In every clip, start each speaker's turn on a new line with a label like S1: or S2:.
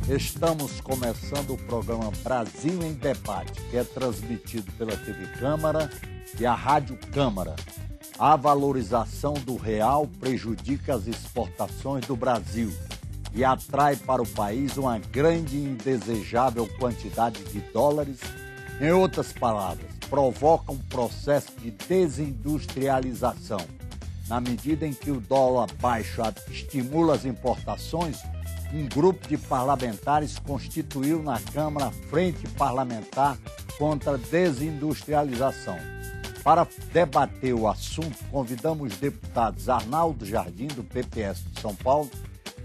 S1: Estamos começando o programa Brasil em Debate, que é transmitido pela TV Câmara e a Rádio Câmara. A valorização do real prejudica as exportações do Brasil e atrai para o país uma grande e indesejável quantidade de dólares. Em outras palavras, provoca um processo de desindustrialização. Na medida em que o dólar baixo estimula as importações, um grupo de parlamentares constituiu na Câmara a Frente Parlamentar contra a Desindustrialização. Para debater o assunto, convidamos os deputados Arnaldo Jardim, do PPS de São Paulo,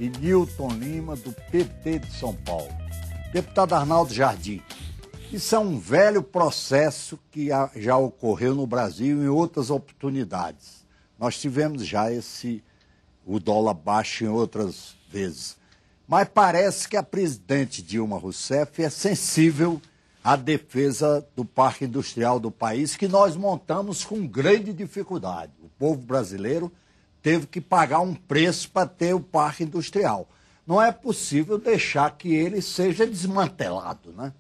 S1: e Nilton Lima, do PT de São Paulo. Deputado Arnaldo Jardim, isso é um velho processo que já ocorreu no Brasil em outras oportunidades. Nós tivemos já o dólar baixo em outras vezes. Mas parece que a presidente Dilma Rousseff é sensível à defesa do parque industrial do país, que nós montamos com grande dificuldade. O povo brasileiro teve que pagar um preço para ter o parque industrial. Não é possível deixar que ele seja desmantelado, né?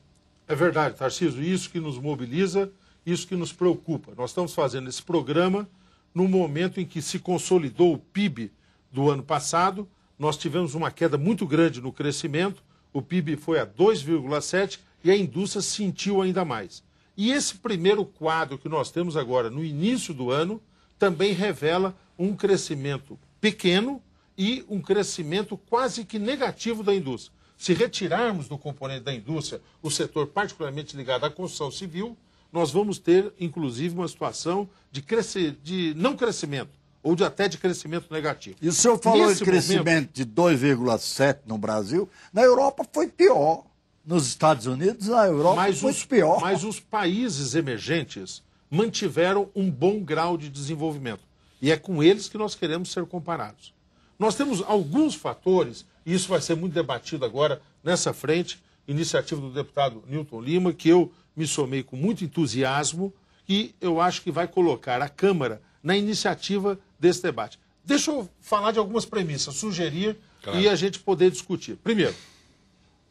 S2: É verdade, Tarcísio. Isso que nos mobiliza, isso que nos preocupa. Nós estamos fazendo esse programa no momento em que se consolidou o PIB do ano passado. Nós tivemos uma queda muito grande no crescimento, o PIB foi a 2,7% e a indústria sentiu ainda mais. E esse primeiro quadro que nós temos agora, no início do ano, também revela um crescimento pequeno e um crescimento quase que negativo da indústria. Se retirarmos do componente da indústria o setor particularmente ligado à construção civil, nós vamos ter, inclusive, uma situação de não crescimento, ou até de crescimento negativo.
S1: E o senhor falou de crescimento de 2,7% no Brasil. Na Europa foi pior. Nos Estados Unidos, na Europa foi pior.
S2: Mas os países emergentes mantiveram um bom grau de desenvolvimento. E é com eles que nós queremos ser comparados. Nós temos alguns fatores, e isso vai ser muito debatido agora nessa frente, iniciativa do deputado Nilton Lima, que eu me somei com muito entusiasmo, e eu acho que vai colocar a Câmara na iniciativa desse debate. Deixa eu falar de algumas premissas, sugerir e a gente poder discutir. Primeiro,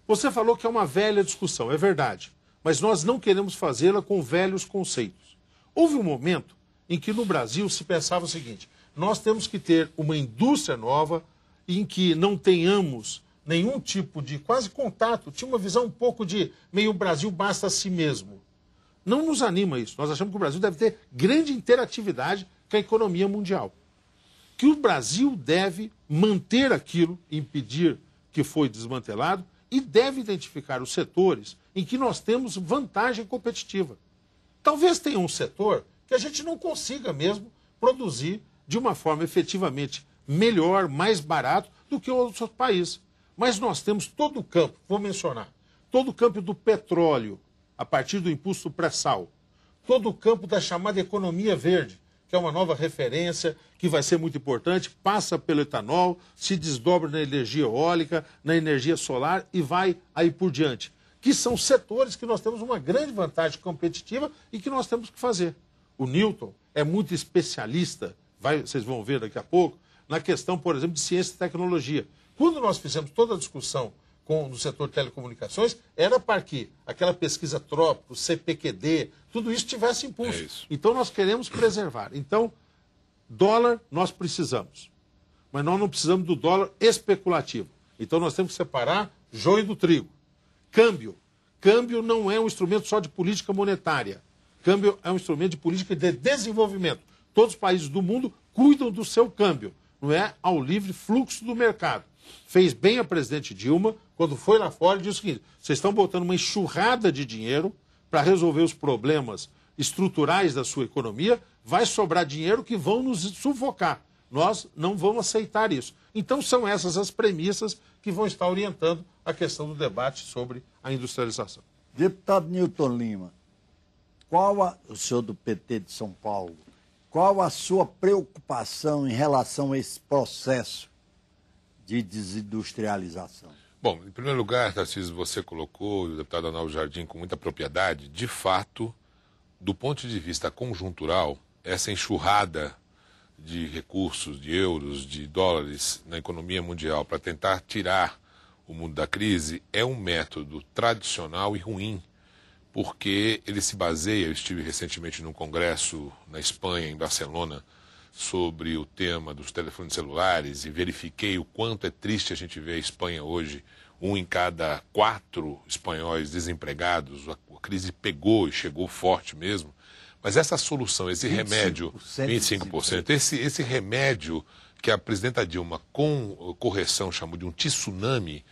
S2: você falou que é uma velha discussão, é verdade, mas nós não queremos fazê-la com velhos conceitos. Houve um momento em que no Brasil se pensava o seguinte: nós temos que ter uma indústria nova em que não tenhamos nenhum tipo de quase contato, tinha uma visão um pouco de meio Brasil basta a si mesmo. Não nos anima isso. Nós achamos que o Brasil deve ter grande interatividade com a economia mundial. Que o Brasil deve manter aquilo, impedir que foi desmantelado, e deve identificar os setores em que nós temos vantagem competitiva. Talvez tenha um setor que a gente não consiga mesmo produzir de uma forma efetivamente melhor, mais barato do que outros países. Mas nós temos todo o campo, vou mencionar, todo o campo do petróleo, a partir do impulso do pré-sal, todo o campo da chamada economia verde, que é uma nova referência, que vai ser muito importante, passa pelo etanol, se desdobra na energia eólica, na energia solar e vai aí por diante. Que são setores que nós temos uma grande vantagem competitiva e que nós temos que fazer. O Nilton é muito especialista, vocês vão ver daqui a pouco, na questão, por exemplo, de ciência e tecnologia. Quando nós fizemos toda a discussão no setor de telecomunicações, era para que aquela pesquisa Trópico, CPQD, tudo isso tivesse impulso. Então nós queremos preservar. Então, dólar nós precisamos, mas nós não precisamos do dólar especulativo. Então nós temos que separar joio do trigo. Câmbio. Câmbio não é um instrumento só de política monetária. Câmbio é um instrumento de política de desenvolvimento. Todos os países do mundo cuidam do seu câmbio, não é ao livre fluxo do mercado. Fez bem a presidente Dilma quando foi lá fora e disse o seguinte: vocês estão botando uma enxurrada de dinheiro para resolver os problemas estruturais da sua economia, vai sobrar dinheiro que vão nos sufocar. Nós não vamos aceitar isso. Então são essas as premissas que vão estar orientando a questão do debate sobre a industrialização.
S1: Deputado Nilton Lima, o senhor do PT de São Paulo, qual a sua preocupação em relação a esse processo de desindustrialização?
S3: Bom, em primeiro lugar, Tarcísio, você colocou, e o deputado Arnaldo Jardim com muita propriedade, de fato, do ponto de vista conjuntural, essa enxurrada de recursos, de euros, de dólares na economia mundial para tentar tirar o mundo da crise é um método tradicional e ruim, porque ele se baseia, eu estive recentemente num congresso na Espanha, em Barcelona, sobre o tema dos telefones celulares e verifiquei o quanto é triste a gente ver a Espanha hoje, 1 em cada 4 espanhóis desempregados, a crise pegou e chegou forte mesmo. Mas essa solução, esse remédio, 25%, esse remédio que a presidenta Dilma, com correção, chamou de um tsunami,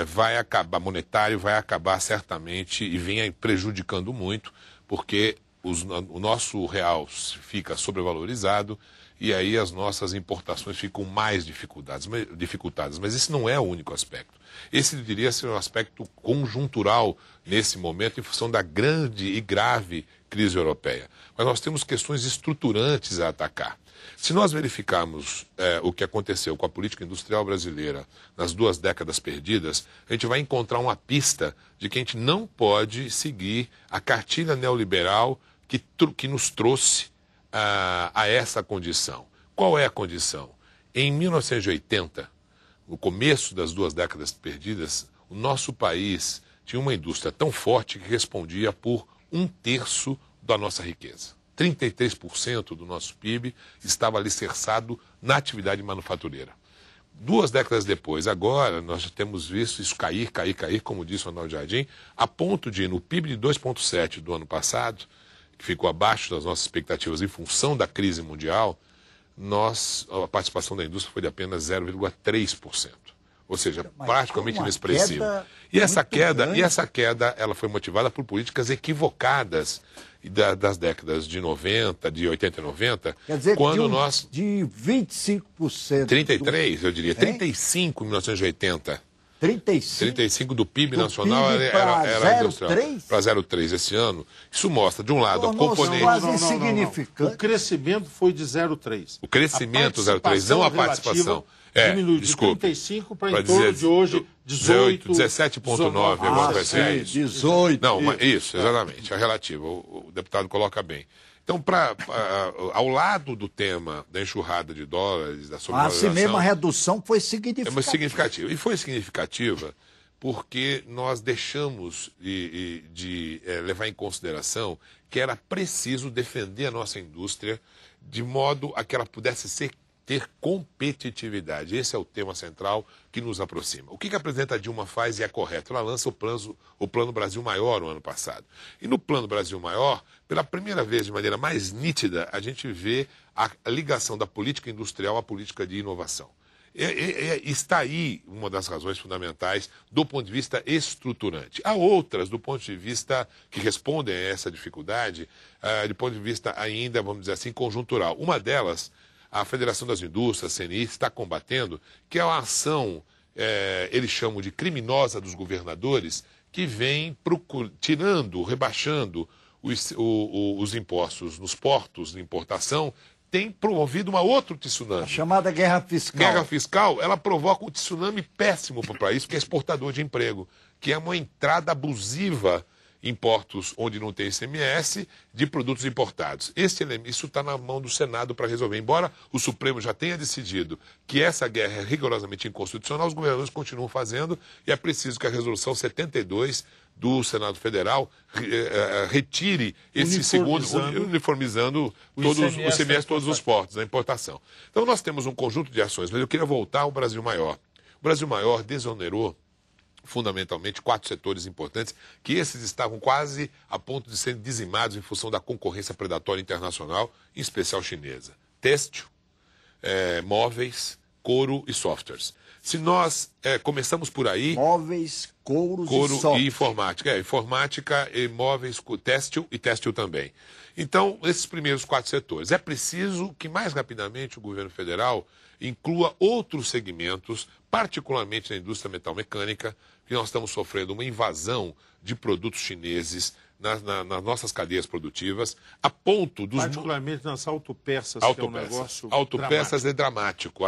S3: vai acabar, monetário, vai acabar certamente e vem prejudicando muito, porque o nosso real fica sobrevalorizado e aí as nossas importações ficam mais dificultadas. Mas esse não é o único aspecto. Esse, eu diria, ser um aspecto conjuntural nesse momento em função da grande e grave crise europeia. Mas nós temos questões estruturantes a atacar. Se nós verificarmos o que aconteceu com a política industrial brasileira nas 2 décadas perdidas, a gente vai encontrar uma pista de que a gente não pode seguir a cartilha neoliberal que nos trouxe a essa condição. Qual é a condição? Em 1980, no começo das 2 décadas perdidas, o nosso país tinha uma indústria tão forte que respondia por 1/3 da nossa riqueza. 33% do nosso PIB estava alicerçado na atividade manufatureira. 2 décadas depois, agora, nós já temos visto isso cair, como disse o Arnaldo Jardim, a ponto de, no PIB de 2,7% do ano passado, que ficou abaixo das nossas expectativas em função da crise mundial, a participação da indústria foi de apenas 0,3%. Ou seja, praticamente inexpressivo. E essa queda, ela foi motivada por políticas equivocadas das décadas de 90, de 80 e 90,
S1: quer dizer,
S3: quando
S1: de 25%.
S3: 33, eu diria. 35 em 1980. 35 do PIB nacional era industrial. Para 0,3 esse ano. Isso mostra, de um lado, a componente...
S2: Não. O crescimento foi de 0,3.
S3: O crescimento 0,3, não a participação.
S2: Diminuiu de 35 para em torno de hoje 18,
S3: 17,9 agora vai ser isso.
S1: 18.
S3: Não, mas isso, exatamente, é relativo, o deputado coloca bem. Então, ao lado do tema da enxurrada de dólares, da sobrevalorização...
S1: Assim mesmo, a redução foi significativa.
S3: Significativa. E foi significativa porque nós deixamos de levar em consideração que era preciso defender a nossa indústria de modo a que ela pudesse ter competitividade. Esse é o tema central que nos aproxima. O que a presidenta Dilma faz e é correto? Ela lança o Plano Brasil Maior no ano passado. E no Plano Brasil Maior, pela primeira vez, de maneira mais nítida, a gente vê a ligação da política industrial à política de inovação. Está aí uma das razões fundamentais do ponto de vista estruturante. Há outras, do ponto de vista que respondem a essa dificuldade, do ponto de vista ainda, vamos dizer assim, conjuntural. Uma delas, a Federação das Indústrias, a CNI, está combatendo, que é uma ação, eles chamam de criminosa dos governadores, que vem rebaixando os impostos nos portos de importação, tem promovido uma outra tsunami. A
S1: chamada guerra fiscal.
S3: Guerra fiscal, ela provoca um tsunami péssimo para o país, porque é exportador de emprego, que é uma entrada abusiva em portos onde não tem ICMS de produtos importados. Isso está na mão do Senado para resolver. Embora o Supremo já tenha decidido que essa guerra é rigorosamente inconstitucional, os governadores continuam fazendo e é preciso que a resolução 72 do Senado Federal retire esse segundo, uniformizando o ICMS todos os portos da importação. Então nós temos um conjunto de ações, mas eu queria voltar ao Brasil Maior. O Brasil Maior desonerou fundamentalmente 4 setores importantes, que esses estavam quase a ponto de serem dizimados em função da concorrência predatória internacional, em especial chinesa. Têxtil, móveis, couro e softwares. Se nós começamos por aí...
S1: Móveis, couro
S3: e informática. Informática, e móveis, têxtil também. Então, esses primeiros 4 setores. É preciso que mais rapidamente o governo federal inclua outros segmentos, particularmente na indústria metalmecânica, que nós estamos sofrendo uma invasão de produtos chineses nas nossas cadeias produtivas, a ponto dos...
S2: Particularmente nas autopeças, que é um negócio
S3: autopeças é dramático.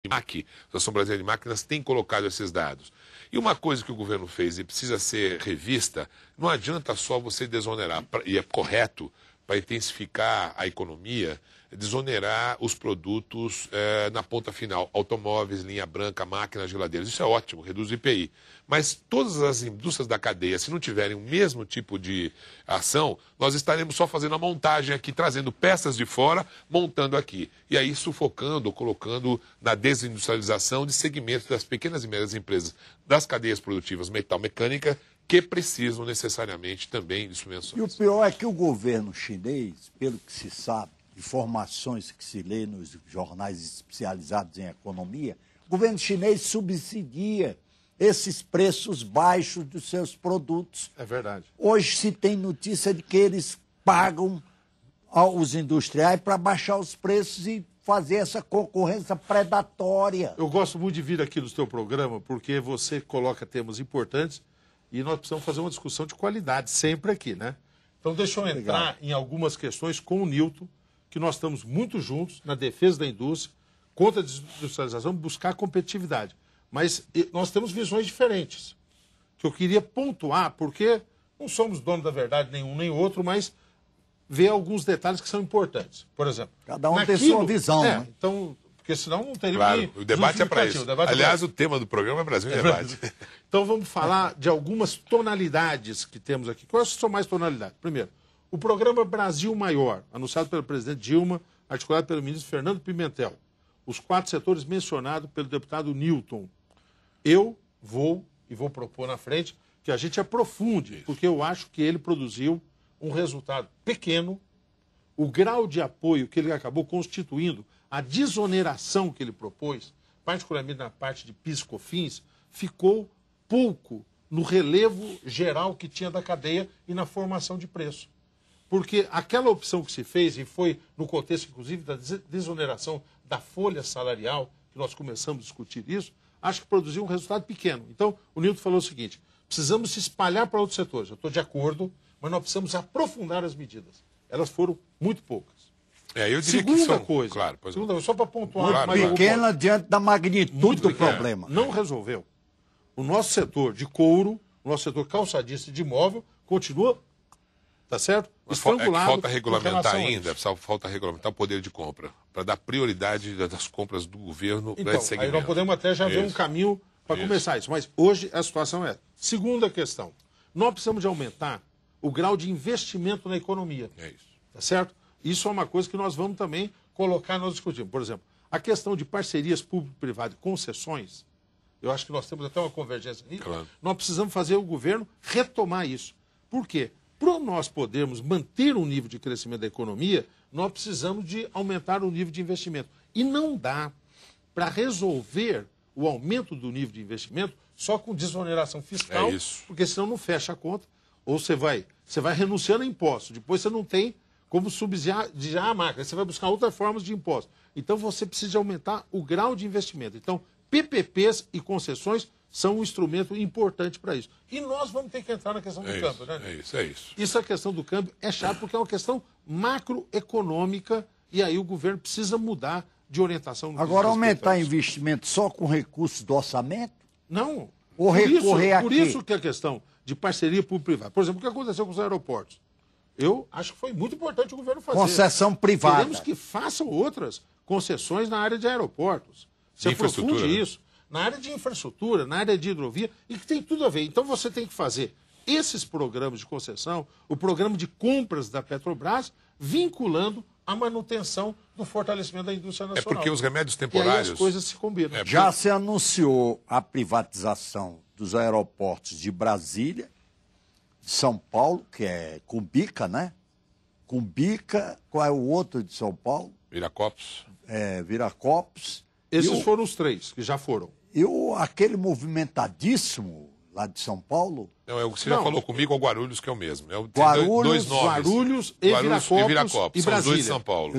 S3: MAC, a Associação Brasileira de Máquinas, tem colocado esses dados. E uma coisa que o governo fez e precisa ser revista, não adianta só você desonerar, e é correto, para intensificar a economia, desonerar os produtos na ponta final, automóveis, linha branca, máquinas, geladeiras. Isso é ótimo, reduz o IPI. Mas todas as indústrias da cadeia, se não tiverem o mesmo tipo de ação, nós estaremos só fazendo a montagem aqui, trazendo peças de fora, montando aqui. E aí sufocando, colocando na desindustrialização de segmentos das pequenas e médias empresas das cadeias produtivas metal-mecânica, que precisam necessariamente também de subvenções.
S1: E o pior é que o governo chinês, pelo que se sabe, informações que se lê nos jornais especializados em economia, o governo chinês subsidia esses preços baixos dos seus produtos.
S2: É verdade.
S1: Hoje se tem notícia de que eles pagam aos industriais para baixar os preços e fazer essa concorrência predatória.
S2: Eu gosto muito de vir aqui no seu programa porque você coloca temas importantes e nós precisamos fazer uma discussão de qualidade sempre aqui, né? Então deixa eu entrar em algumas questões com o Nilton, que nós estamos muito juntos na defesa da indústria, contra a desindustrialização, buscar competitividade. Mas nós temos visões diferentes, que eu queria pontuar, porque não somos donos da verdade nenhum nem outro, mas ver alguns detalhes que são importantes. Por exemplo,
S1: cada um tem sua visão.
S2: Né? Então, porque senão não teria
S3: claro, o debate é para isso. Aliás, o tema do programa é Brasil em Debate.
S2: Então vamos falar de algumas tonalidades que temos aqui. Quais são mais tonalidades? Primeiro, o programa Brasil Maior, anunciado pelo presidente Dilma, articulado pelo ministro Fernando Pimentel. Os 4 setores mencionados pelo deputado Nilton. Eu vou propor na frente que a gente aprofunde, porque eu acho que ele produziu um resultado pequeno. O grau de apoio que ele acabou constituindo, a desoneração que ele propôs, particularmente na parte de PIS e COFINS, ficou pouco no relevo geral que tinha da cadeia e na formação de preço. Porque aquela opção que se fez, e foi no contexto, inclusive, da desoneração da folha salarial, que nós começamos a discutir isso, acho que produziu um resultado pequeno. Então, o Nilton falou o seguinte, precisamos se espalhar para outros setores. Eu estou de acordo, mas nós precisamos aprofundar as medidas. Elas foram muito poucas.
S3: Eu diria
S2: segunda
S3: que
S2: coisa,
S3: claro,
S2: segunda coisa, só para pontuar.
S1: Muito pequena diante da magnitude do problema.
S2: Não resolveu. O nosso setor de couro, o nosso setor calçadista e de imóvel, continua, tá certo? Estrangulado.
S3: Falta regulamentar ainda, falta regulamentar o poder de compra, para dar prioridade das compras do governo para esse segmento.
S2: Aí nós podemos até já ver um caminho para começar isso. Mas hoje a situação é. Segunda questão, nós precisamos de aumentar o grau de investimento na economia.
S3: É isso.
S2: Tá certo? Isso é uma coisa que nós vamos também colocar, nós discutimos. Por exemplo, a questão de parcerias público-privado e concessões, eu acho que nós temos até uma convergência nisso.
S3: Claro.
S2: Nós precisamos fazer o governo retomar isso. Por quê? Para nós podermos manter um nível de crescimento da economia, nós precisamos de aumentar o nível de investimento. E não dá para resolver o aumento do nível de investimento só com desoneração fiscal, porque senão não fecha a conta. Ou você vai renunciando a impostos, depois você não tem como subsidiar a máquina, você vai buscar outras formas de imposto. Então você precisa aumentar o grau de investimento. Então, PPPs e concessões são um instrumento importante para isso. E nós vamos ter que entrar na questão do câmbio, né?
S3: É isso.
S2: Isso, a questão do câmbio é chato porque é uma questão macroeconômica e aí o governo precisa mudar de orientação.
S1: Agora, aumentar investimento só com recursos do orçamento?
S2: Não.
S1: Ou recorrer a quê?
S2: Por isso que a questão de parceria público-privada. Por exemplo, o que aconteceu com os aeroportos? Eu acho que foi muito importante o governo fazer.
S1: Concessão privada.
S2: Queremos que façam outras concessões na área de aeroportos. Se aprofunde isso. Na área de infraestrutura, na área de hidrovia, e que tem tudo a ver. Então você tem que fazer esses programas de concessão, o programa de compras da Petrobras, vinculando a manutenção do fortalecimento da indústria nacional.
S3: É porque os remédios temporários...
S2: E aí as coisas se combinam.
S1: Já se anunciou a privatização dos aeroportos de Brasília, de São Paulo, que é Cumbica, né? Cumbica, qual é o outro de São Paulo?
S3: Viracopos.
S1: Viracopos.
S2: Esses foram os 3 que já foram.
S1: E aquele movimentadíssimo lá de São Paulo...
S3: Não, você já falou comigo, é o Guarulhos, que é o mesmo.
S1: Guarulhos,
S2: Guarulhos e Viracopos e Brasília.
S3: São os dois de São Paulo.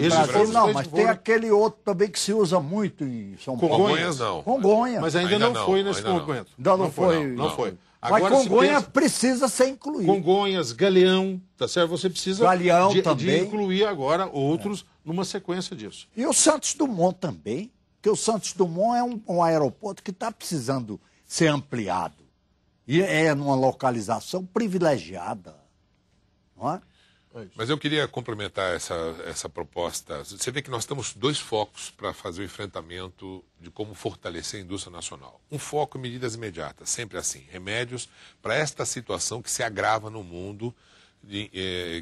S1: Não, mas tem aquele outro também que se usa muito em São Paulo.
S3: Congonhas não.
S1: Congonhas.
S2: Mas ainda não foi nesse momento.
S1: Ainda não foi.
S2: Não foi.
S1: Agora, mas Congonhas precisa ser incluído.
S2: Congonhas, Galeão, tá certo? Você precisa de incluir agora outros numa sequência disso.
S1: E o Santos Dumont também. Porque o Santos Dumont é um aeroporto que está precisando ser ampliado. E é numa localização privilegiada, não é?
S3: Mas eu queria complementar essa proposta. Você vê que nós temos dois focos para fazer o enfrentamento de como fortalecer a indústria nacional. Um foco em medidas imediatas, sempre assim, remédios para esta situação que se agrava no mundo,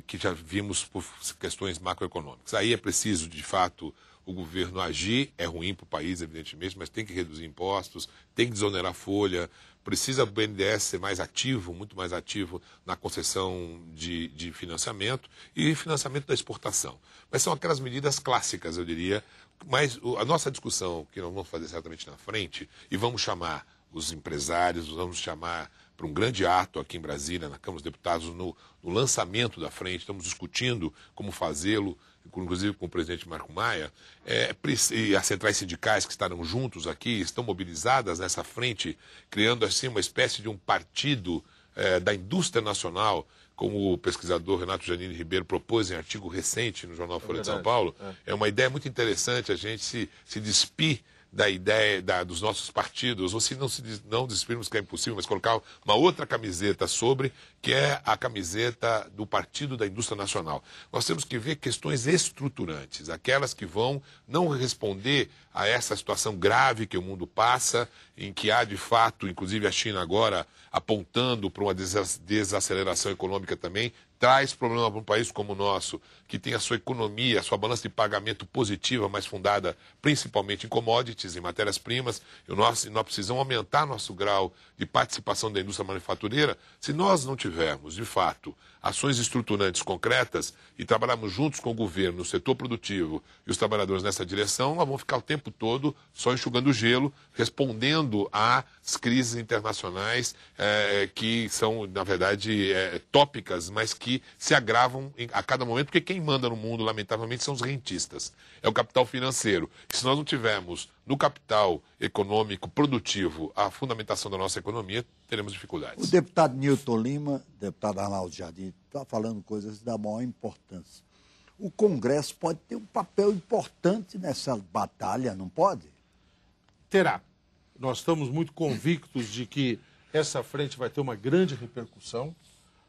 S3: que já vimos por questões macroeconômicas. Aí é preciso, de fato, o governo agir, é ruim para o país, evidentemente, mas tem que reduzir impostos, tem que desonerar folha, precisa o BNDES ser mais ativo, muito mais ativo na concessão de financiamento e financiamento da exportação. Mas são aquelas medidas clássicas, eu diria. Mas a nossa discussão, que nós vamos fazer certamente na frente, e vamos chamar os empresários, vamos chamar para um grande ato aqui em Brasília, na Câmara dos Deputados, no lançamento da frente, estamos discutindo como fazê-lo, inclusive com o presidente Marco Maia, e as centrais sindicais que estarão juntos aqui, estão mobilizadas nessa frente, criando assim uma espécie de um partido da indústria nacional, como o pesquisador Renato Janine Ribeiro propôs em artigo recente no jornal Folha de São Paulo. É uma ideia muito interessante a gente se despir da ideia dos nossos partidos, ou se não despirmos, que é impossível, mas colocar uma outra camiseta sobre, que é a camiseta do Partido da Indústria Nacional. Nós temos que ver questões estruturantes, aquelas que vão não responder a essa situação grave que o mundo passa, em que há, de fato, inclusive a China agora apontando para uma desaceleração econômica também, traz problema para um país como o nosso, que tem a sua economia, a sua balança de pagamento positiva, mas fundada principalmente em commodities, em matérias-primas. Nós precisamos aumentar nosso grau de participação da indústria manufatureira. Se nós não tivermos, de fato, ações estruturantes concretas e trabalharmos juntos com o governo, o setor produtivo e os trabalhadores nessa direção, nós vamos ficar o tempo todo só enxugando gelo, respondendo às crises internacionais que são, na verdade, tópicas, mas que se agravam a cada momento, porque quem manda no mundo, lamentavelmente, são os rentistas. É o capital financeiro. E se nós não tivermos no capital econômico produtivo a fundamentação da nossa economia, teremos dificuldades.
S1: O deputado Nilton Lima, deputado Arnaldo Jardim, está falando coisas da maior importância. O Congresso pode ter um papel importante nessa batalha, não pode?
S2: Terá. Nós estamos muito convictos de que essa frente vai ter uma grande repercussão.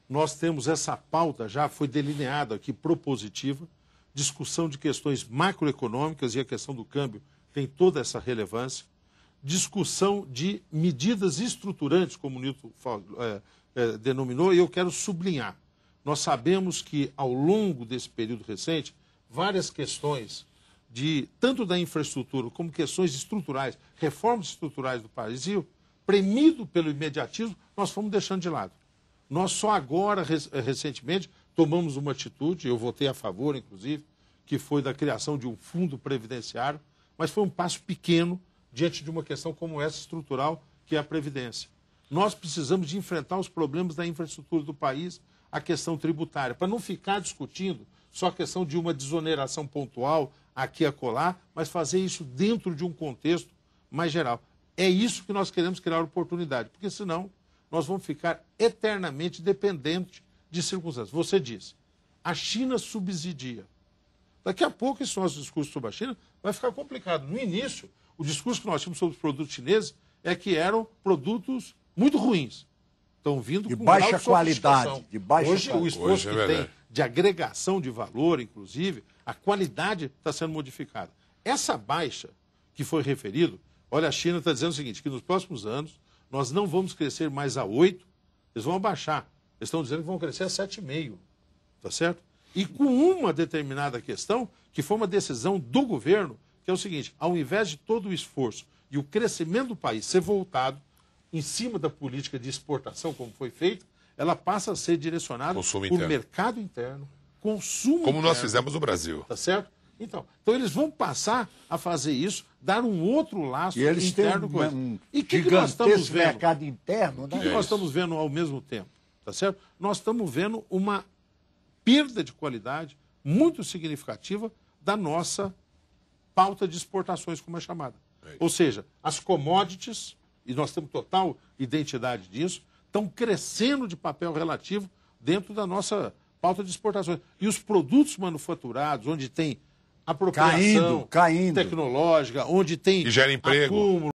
S2: Nós temos essa pauta, já foi delineada aqui, propositiva, discussão de questões macroeconômicas, e a questão do câmbio tem toda essa relevância, discussão de medidas estruturantes, como o Nilton denominou, e eu quero sublinhar. Nós sabemos que, ao longo desse período recente, várias questões, tanto da infraestrutura como questões estruturais, reformas estruturais do Brasil, premido pelo imediatismo, nós fomos deixando de lado. Nós só agora, recentemente, tomamos uma atitude, eu votei a favor, inclusive, que foi da criação de um fundo previdenciário, mas foi um passo pequeno diante de uma questão como essa estrutural, que é a Previdência. Nós precisamos de enfrentar os problemas da infraestrutura do país, a questão tributária, para não ficar discutindo só a questão de uma desoneração pontual aqui e acolá, mas fazer isso dentro de um contexto mais geral. É isso que nós queremos criar oportunidade, porque senão nós vamos ficar eternamente dependentes de circunstâncias. Você disse, a China subsidia. Daqui a pouco esse nosso discurso sobre a China vai ficar complicado. No início, o discurso que nós tínhamos sobre os produtos chineses é que eram produtos muito ruins. Estão vindo
S1: de
S2: com
S1: baixa
S2: grau de
S1: qualidade.
S2: Hoje, o esforço que tem de agregação de valor, inclusive, a qualidade está sendo modificada. Essa baixa que foi referido, olha, a China está dizendo o seguinte, que nos próximos anos nós não vamos crescer mais a 8, eles vão abaixar. Eles estão dizendo que vão crescer a 7,5, tá certo? E com uma determinada questão, que foi uma decisão do governo, que é o seguinte, ao invés de todo o esforço e o crescimento do país ser voltado em cima da política de exportação, como foi feito, ela passa a ser direcionada por mercado interno, consumo
S3: como
S2: interno,
S3: nós fizemos no Brasil.
S2: Tá certo? Então eles vão passar a fazer isso, dar um outro laço
S1: e eles
S2: interno.
S1: E que nós estamos vendo? Mercado interno, né?
S2: O que nós estamos vendo ao mesmo tempo? Tá certo? Nós estamos vendo uma perda de qualidade muito significativa da nossa pauta de exportações, como é chamada. Ou seja, as commodities, e nós temos total identidade disso, estão crescendo de papel relativo dentro da nossa pauta de exportações. E os produtos manufaturados, onde tem apropriação
S1: caindo.
S2: tecnológica, onde tem
S3: E gera emprego.
S2: acúmulo,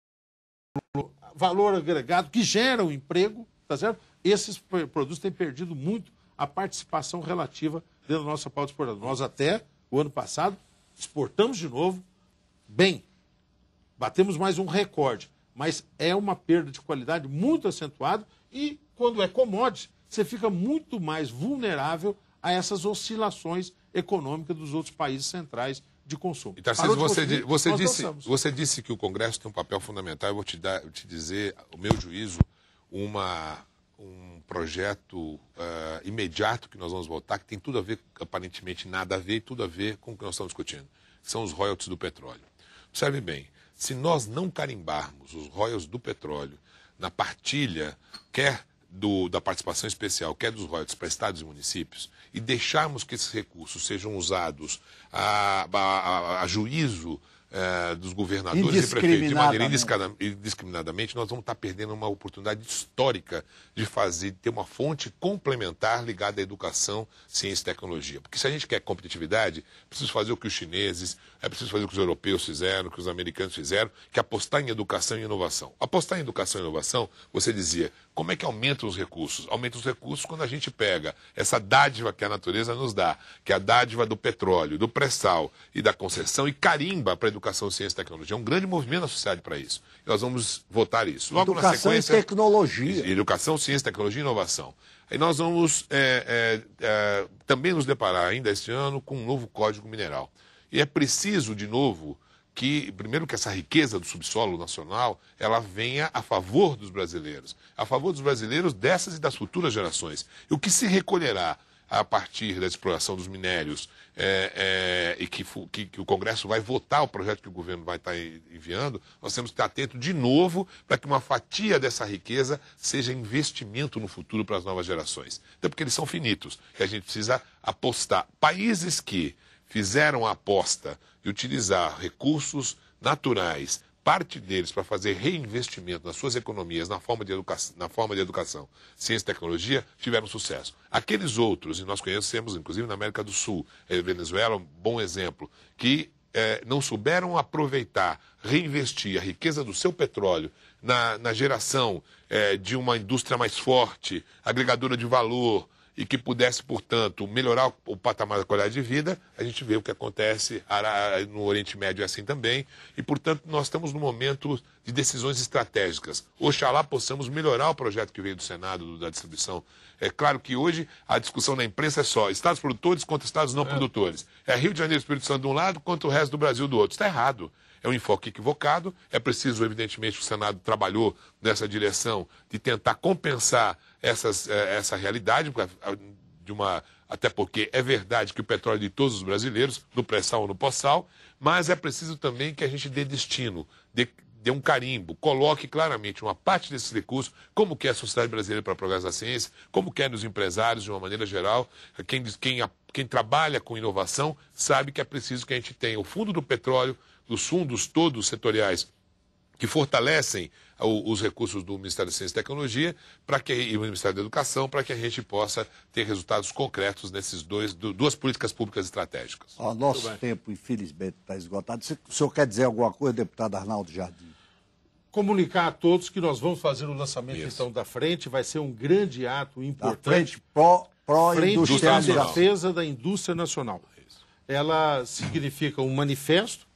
S2: valor agregado, que gera o emprego, tá certo? Esses produtos têm perdido muito a participação relativa dentro da nossa pauta exportadora. Nós até, o ano passado, exportamos de novo, bem, batemos mais um recorde, mas é uma perda de qualidade muito acentuada e, quando é commodity, você fica muito mais vulnerável a essas oscilações econômicas dos outros países centrais de consumo.
S3: E, Tarcísio, você disse que o Congresso tem um papel fundamental. Eu vou te dizer, o meu juízo, um projeto imediato que nós vamos votar, que tem tudo a ver, aparentemente nada a ver, e tudo a ver com o que nós estamos discutindo, que são os royalties do petróleo. Observe bem, se nós não carimbarmos os royalties do petróleo na partilha, quer da participação especial, quer dos royalties para estados e municípios, e deixarmos que esses recursos sejam usados a juízo dos governadores e prefeitos de maneira indiscriminadamente, nós vamos estar perdendo uma oportunidade histórica de ter uma fonte complementar ligada à educação, ciência e tecnologia. Porque se a gente quer competitividade, é preciso fazer o que os chineses, é preciso fazer o que os europeus fizeram, o que os americanos fizeram, que é apostar em educação e inovação. Apostar em educação e inovação, você dizia, como é que aumenta os recursos? Aumenta os recursos quando a gente pega essa dádiva que a natureza nos dá, que é a dádiva do petróleo, do pré-sal e da concessão, e carimba para a educação, ciência e tecnologia. É um grande movimento na sociedade para isso. E nós vamos votar isso. Logo
S1: educação
S3: na sequência,
S1: e tecnologia.
S3: Educação, ciência, tecnologia e inovação. Aí nós vamos também nos deparar ainda este ano com um novo Código Mineral. E é preciso, de novo, primeiro que essa riqueza do subsolo nacional, ela venha a favor dos brasileiros. A favor dos brasileiros dessas e das futuras gerações. E o que se recolherá a partir da exploração dos minérios e que o Congresso vai votar o projeto que o governo vai estar enviando, nós temos que estar atento de novo para que uma fatia dessa riqueza seja investimento no futuro para as novas gerações. Até porque eles são finitos, e a gente precisa apostar. Países que fizeram a aposta de utilizar recursos naturais, parte deles para fazer reinvestimento nas suas economias, na forma de educação, ciência e tecnologia, tiveram sucesso. Aqueles outros, e nós conhecemos, inclusive na América do Sul, Venezuela, um bom exemplo, que não souberam aproveitar, reinvestir a riqueza do seu petróleo na geração de uma indústria mais forte, agregadora de valor, e que pudesse, portanto, melhorar o patamar da qualidade de vida, a gente vê o que acontece no Oriente Médio é assim também, e, portanto, nós estamos num momento de decisões estratégicas. Oxalá possamos melhorar o projeto que veio do Senado, da distribuição. É claro que hoje a discussão na imprensa é só estados produtores contra estados não produtores. É Rio de Janeiro e Espírito Santo de um lado contra o resto do Brasil do outro. Está errado. É um enfoque equivocado. É preciso, evidentemente, o Senado trabalhou nessa direção de tentar compensar essa realidade, até porque é verdade que o petróleo é de todos os brasileiros, no pré-sal ou no pós-sal, mas é preciso também que a gente dê destino, dê um carimbo, coloque claramente uma parte desses recursos, como quer a sociedade brasileira para o progresso da ciência, como querem os empresários de uma maneira geral, quem trabalha com inovação sabe que é preciso que a gente tenha o fundo do petróleo, dos fundos todos setoriais que fortalecem os recursos do Ministério da Ciência e Tecnologia e o Ministério da Educação, para que a gente possa ter resultados concretos nessas duas políticas públicas estratégicas.
S1: O nosso tempo, infelizmente, está esgotado. O senhor quer dizer alguma coisa, deputado Arnaldo Jardim?
S2: Comunicar a todos que nós vamos fazer o lançamento, então, da frente. Vai ser um grande ato importante.
S1: Da frente pró-indústria
S2: de defesa da indústria nacional. Ela significa um manifesto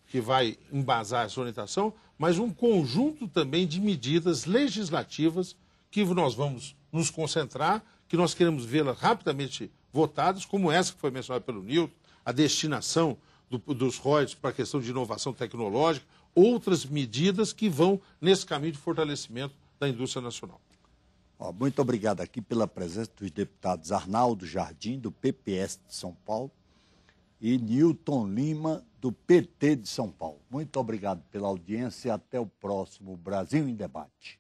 S2: que vai embasar essa orientação, mas um conjunto também de medidas legislativas que nós vamos nos concentrar, que nós queremos vê-las rapidamente votadas, como essa que foi mencionada pelo Nilton, a destinação dos royalties para a questão de inovação tecnológica, outras medidas que vão nesse caminho de fortalecimento da indústria nacional.
S1: Muito obrigado aqui pela presença dos deputados Arnaldo Jardim, do PPS de São Paulo, e Nilton Lima, do PT de São Paulo. Muito obrigado pela audiência e até o próximo Brasil em Debate.